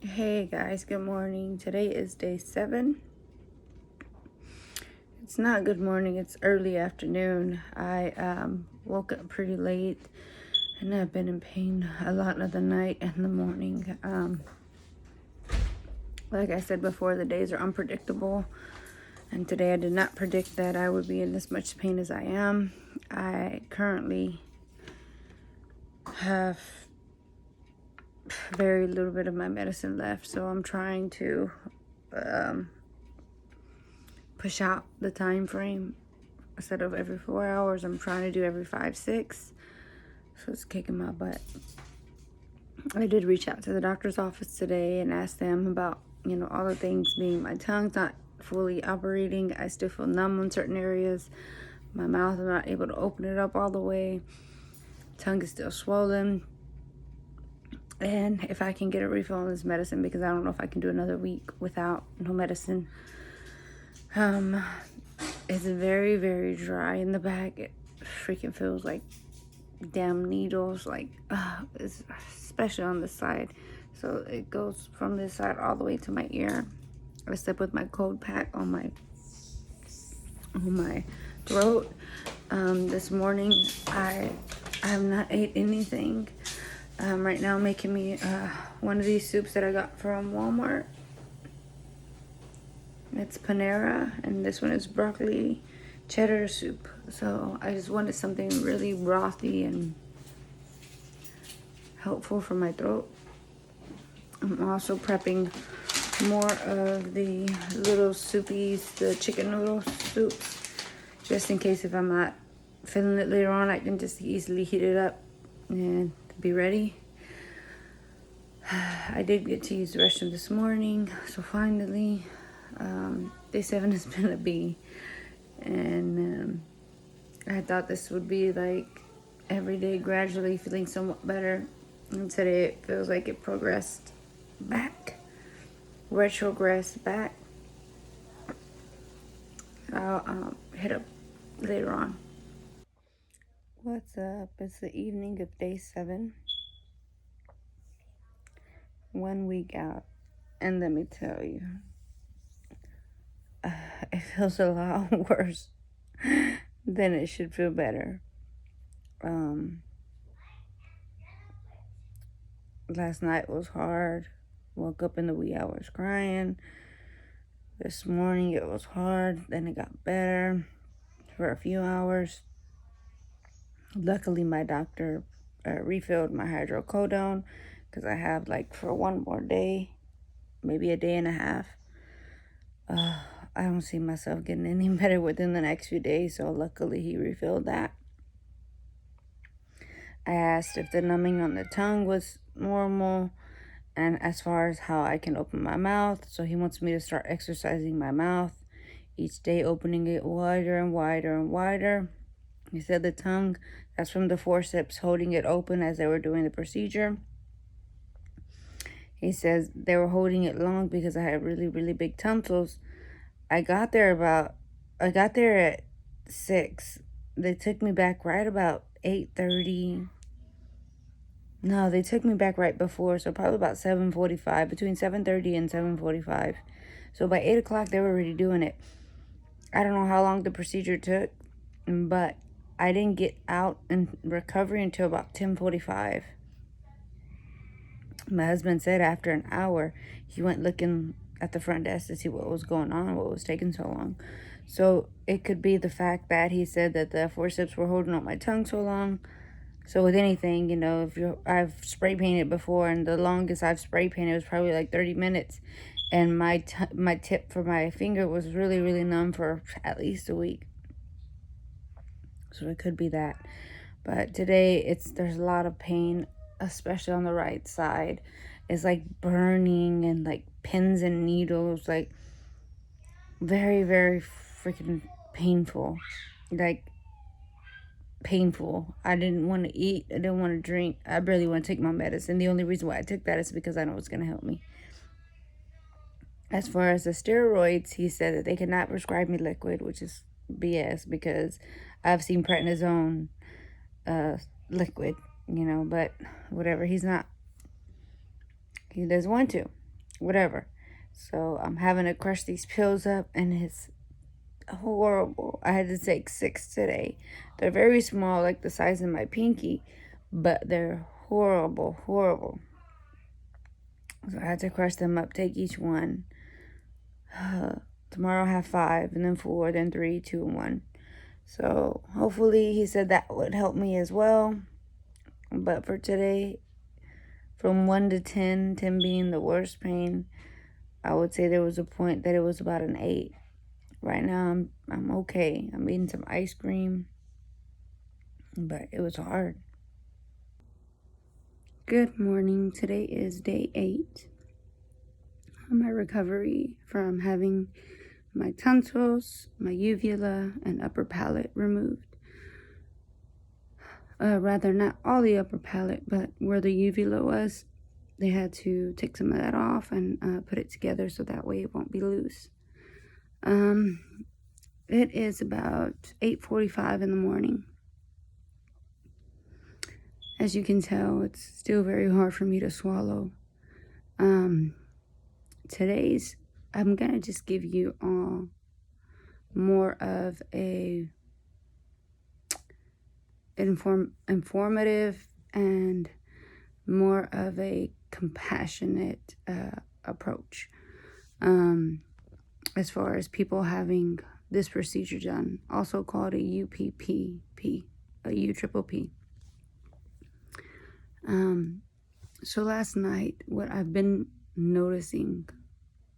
Hey guys, good morning. Today is day 7. It's not good morning, it's early afternoon. I woke up pretty late and I've been in pain a lot of the night and the morning. Like I said before, the days are unpredictable, and today I did not predict that I would be in this much pain as I am. I currently have very little bit of my medicine left, so I'm trying to push out the time frame. Instead of every 4 hours, I'm trying to do every 5, 6. So it's kicking my butt. I did reach out to the doctor's office today and ask them about, all the things being my tongue's not fully operating. I still feel numb in certain areas. My mouth, I'm not able to open it up all the way. Tongue is still swollen. And if I can get a refill on this medicine, because I don't know if I can do another week without no medicine. It's very, very dry in the back. It freaking feels like damn needles, especially on the side. So it goes from this side all the way to my ear. I slept with my cold pack on my throat. This morning I have not ate anything. Right now I'm making me one of these soups that I got from Walmart. It's Panera, and this one is broccoli cheddar soup. So I just wanted something really brothy and helpful for my throat. I'm also prepping more of the little soupies, the chicken noodle soups, just in case if I'm not feeling it later on, I can just easily heat it up and be ready. I did get to use the restroom this morning, so finally, day 7 has been a B, and I thought this would be like every day gradually feeling somewhat better, and today it feels like it progressed back, retrogressed back. I'll hit up later on. What's up? It's the evening of day 7, 1 week out, and let me tell you, it feels a lot worse than it should feel better. Last night was hard. Woke up in the wee hours crying. This morning it was hard. Then it got better for a few hours. Luckily, my doctor refilled my hydrocodone because I have for 1 more day, maybe a day and a half. I don't see myself getting any better within the next few days, so luckily he refilled that. I asked if the numbing on the tongue was normal and as far as how I can open my mouth. So he wants me to start exercising my mouth each day, opening it wider and wider and wider. He said the tongue, that's from the forceps holding it open as they were doing the procedure. He says they were holding it long because I had really, really big tonsils. I got there at 6. They took me back right about 8:30. No, they took me back right before, so probably about 7:45, between 7:30 and 7:45. So by 8 o'clock, they were already doing it. I don't know how long the procedure took, but I didn't get out in recovery until about 10:45. My husband said after an hour, he went looking at the front desk to see what was going on, what was taking so long. So it could be the fact that he said that the forceps were holding on my tongue so long. So with anything, I've spray painted before, and the longest I've spray painted was probably like 30 minutes. And my tip for my finger was really, really numb for at least a week. So it could be that. But today, there's a lot of pain, especially on the right side. It's like burning and like pins and needles, like very, very freaking painful. Painful. I didn't want to eat. I didn't want to drink. I barely want to take my medicine. The only reason why I took that is because I know it's going to help me. As far as the steroids, he said that they cannot prescribe me liquid, which is BS because I've seen prednisone liquid, but whatever. He doesn't want to. whatever. So I'm having to crush these pills up, and it's horrible. I had to take 6 today. They're very small, like the size of my pinky, but they're horrible, horrible. So I had to crush them up, take each one. Tomorrow I'll have 5, and then 4, then 3, 2, and 1. So hopefully he said that would help me as well. But for today, from 1 to 10, 10 being the worst pain, I would say there was a point that it was about an 8. Right now I'm okay. I'm eating some ice cream, but it was hard. Good morning. Today is day 8 on my recovery from having my tonsils, my uvula, and upper palate removed. Rather, not all the upper palate, but where the uvula was, they had to take some of that off and put it together so that way it won't be loose. It is about 8:45 in the morning. As you can tell, it's still very hard for me to swallow. Today's, I'm gonna just give you more of a informative and more of a compassionate approach as far as people having this procedure done, also called a UPPP, a UPPP. So last night, what I've been noticing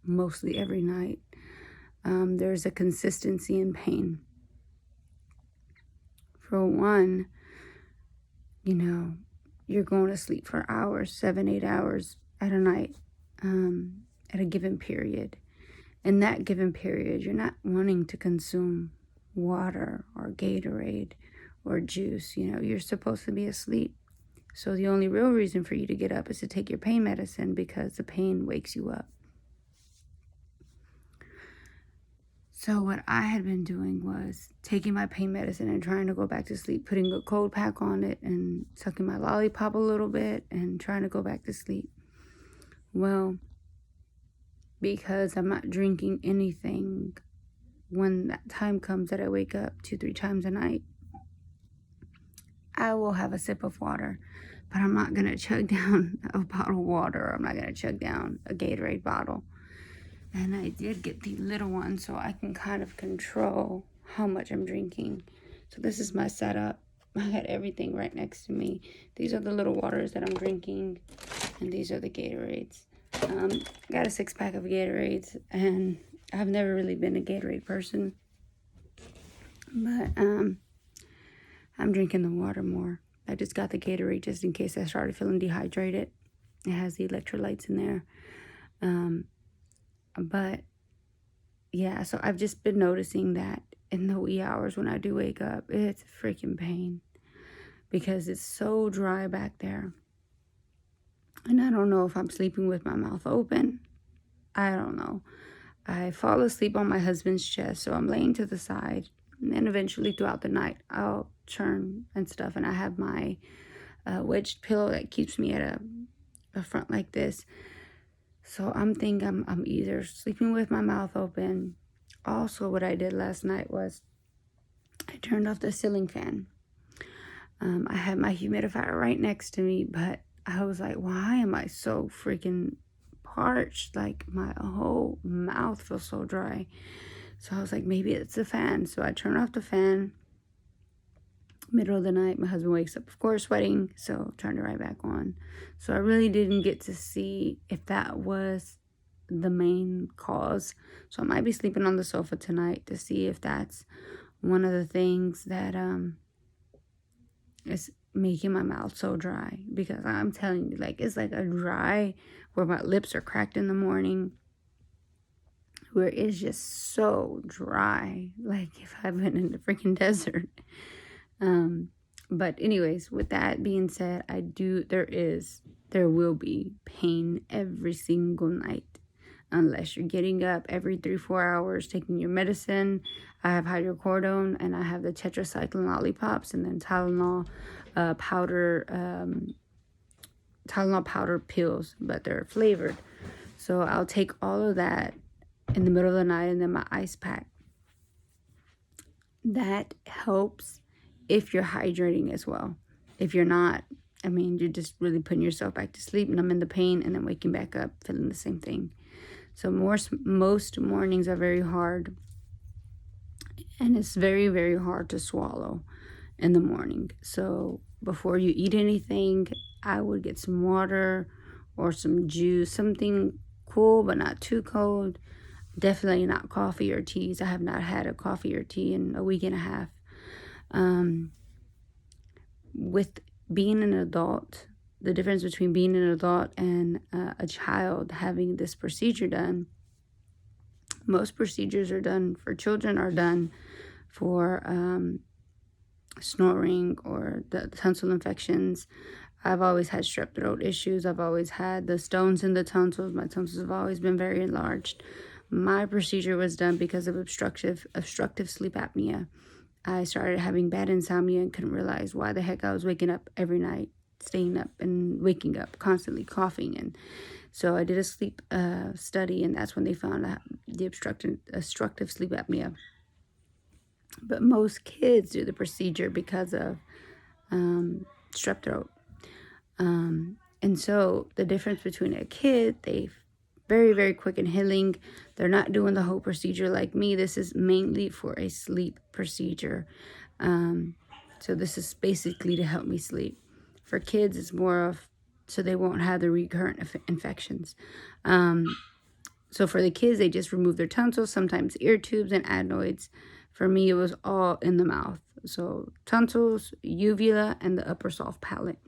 mostly every night, there's a consistency in pain. For one, you're going to sleep for hours, 7, 8 hours at a night, at a given period. In that given period, you're not wanting to consume water or Gatorade or juice. You're supposed to be asleep. So the only real reason for you to get up is to take your pain medicine because the pain wakes you up. So what I had been doing was taking my pain medicine and trying to go back to sleep, putting a cold pack on it and sucking my lollipop a little bit and trying to go back to sleep. Well, because I'm not drinking anything when that time comes that I wake up 2-3 times a night, I will have a sip of water, but I'm not going to chug down a bottle of water. I'm not going to chug down a Gatorade bottle. And I did get the little one so I can kind of control how much I'm drinking. So this is my setup. I got everything right next to me. These are the little waters that I'm drinking, and these are the Gatorades. I got a 6-pack of Gatorades, and I've never really been a Gatorade person. But I'm drinking the water more. I just got the Gatorade just in case I started feeling dehydrated. It has the electrolytes in there. But yeah, so I've just been noticing that in the wee hours when I do wake up, it's freaking pain because it's so dry back there. And I don't know if I'm sleeping with my mouth open. I don't know. I fall asleep on my husband's chest, so I'm laying to the side. And then eventually throughout the night, I'll turn and stuff. And I have my wedged pillow that keeps me at a front like this. So I'm thinking I'm either sleeping with my mouth open. Also, what I did last night was I turned off the ceiling fan. I had my humidifier right next to me, but I was like, why am I so freaking parched? Like my whole mouth feels so dry. So I was like, maybe it's the fan. So I turn off the fan. Middle of the night, my husband wakes up, of course, sweating, so turned it right back on. So I really didn't get to see if that was the main cause. So I might be sleeping on the sofa tonight to see if that's one of the things that is making my mouth so dry. Because I'm telling you, like, it's like a dry where my lips are cracked in the morning, where it's just so dry, like if I've been in the freaking desert. But anyways, with that being said, there will be pain every single night unless you're getting up every 3-4 hours taking your medicine. I have hydrocodone and I have the tetracycline lollipops and then Tylenol powder pills, but they're flavored. So I'll take all of that in the middle of the night, and then my ice pack. That helps if you're hydrating as well. If you're not, I mean, you're just really putting yourself back to sleep, numbing the pain, and then waking back up feeling the same thing. So most mornings are very hard, and it's very, very hard to swallow in the morning. So before you eat anything, I would get some water or some juice, something cool but not too cold. Definitely not coffee or teas. I have not had a coffee or tea in a week and a half. With being an adult, the difference between being an adult and a child having this procedure done, most procedures are done for children are done for snoring or the tonsil infections. I've always had strep throat issues. I've always had the stones in the tonsils. My tonsils have always been very enlarged. My procedure was done because of obstructive sleep apnea. I started having bad insomnia and couldn't realize why the heck I was waking up every night, staying up and waking up, constantly coughing. And so I did a sleep study, and that's when they found out the obstructive sleep apnea. But most kids do the procedure because of strep throat. And so the difference between a kid, they very, very quick in healing. They're not doing the whole procedure like me. This is mainly for a sleep procedure. So this is basically to help me sleep. For kids, it's more of so they won't have the recurrent infections. So for the kids, they just remove their tonsils, sometimes ear tubes and adenoids. For me, it was all in the mouth. So tonsils, uvula, and the upper soft palate.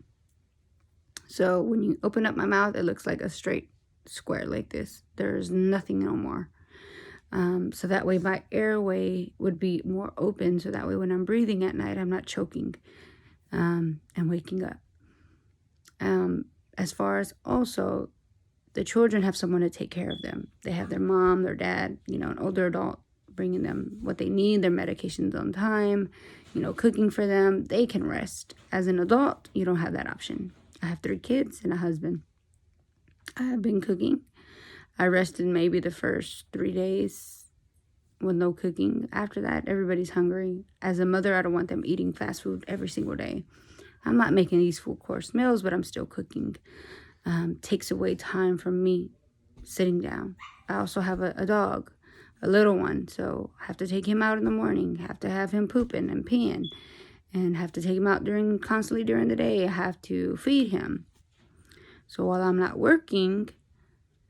So when you open up my mouth, it looks like a straight square like this. There's nothing no more. So that way my airway would be more open. So that way when I'm breathing at night, I'm not choking and waking up. As far as also, the children have someone to take care of them. They have their mom, their dad, an older adult bringing them what they need, their medications on time, cooking for them. They can rest. As an adult, you don't have that option. I have 3 kids and a husband. I have been cooking. I rested maybe the first 3 days with no cooking. After that, everybody's hungry. As a mother, I don't want them eating fast food every single day. I'm not making these full course meals, but I'm still cooking. Takes away time from me sitting down. I also have a dog, a little one, so I have to take him out in the morning, have to have him pooping and peeing, and have to take him out constantly during the day. I have to feed him. So while I'm not working,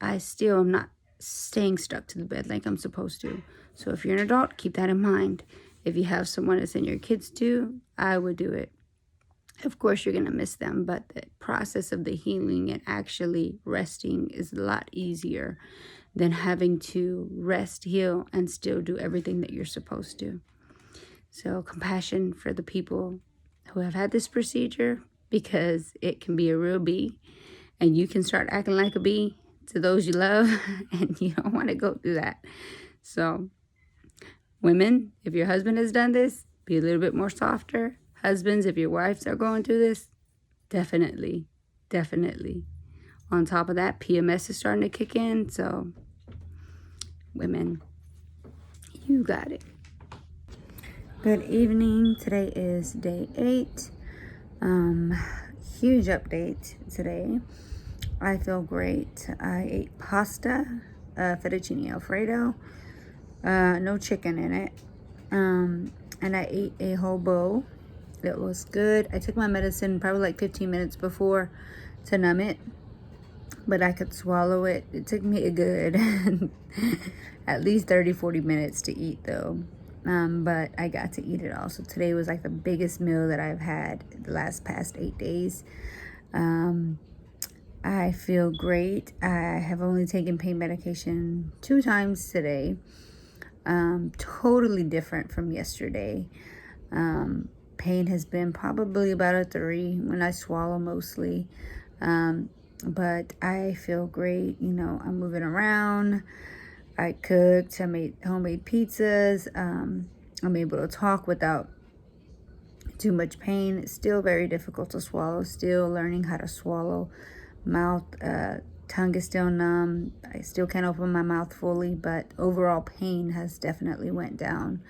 I still am not staying stuck to the bed like I'm supposed to. So if you're an adult, keep that in mind. If you have someone to send your kids to, I would do it. Of course, you're going to miss them, but the process of the healing and actually resting is a lot easier than having to rest, heal, and still do everything that you're supposed to. So compassion for the people who have had this procedure, because it can be a real bee, and you can start acting like a bee to those you love, and you don't want to go through that. So women, if your husband has done this, be a little bit more softer. Husbands, if your wives are going through this, definitely. On top of that, PMS is starting to kick in. So women, you got it. Good evening. Today is day 8. Huge update today. I feel great. I ate pasta, fettuccine alfredo, no chicken in it. And I ate a whole bowl. It was good. I took my medicine probably like 15 minutes before to numb it, but I could swallow it. It took me a good at least 30-40 minutes to eat though. But I got to eat it all. So today was like the biggest meal that I've had the past 8 days. I feel great. I have only taken pain medication 2 times today. Totally different from yesterday. Pain has been probably about a 3 when I swallow mostly. But I feel great. I'm moving around. I cooked. I made homemade pizzas. I'm able to talk without too much pain. It's still very difficult to swallow. Still learning how to swallow. Mouth tongue is still numb. I still can't open my mouth fully, but overall pain has definitely went down.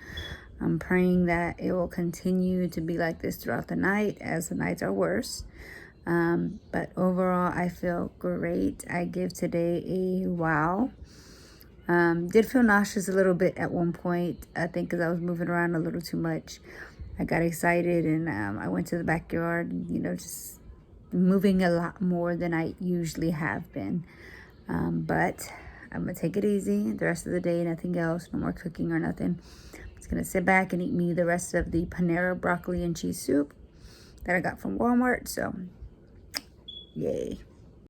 I'm praying that it will continue to be like this throughout the night as the nights are worse. But overall, I feel great. I give today a wow. Did feel nauseous a little bit at one point, I think because I was moving around a little too much. I got excited and I went to the backyard, just moving a lot more than I usually have been. But I'm going to take it easy the rest of the day, nothing else, no more cooking or nothing. I'm just going to sit back and eat me the rest of the Panera broccoli and cheese soup that I got from Walmart. So, yay.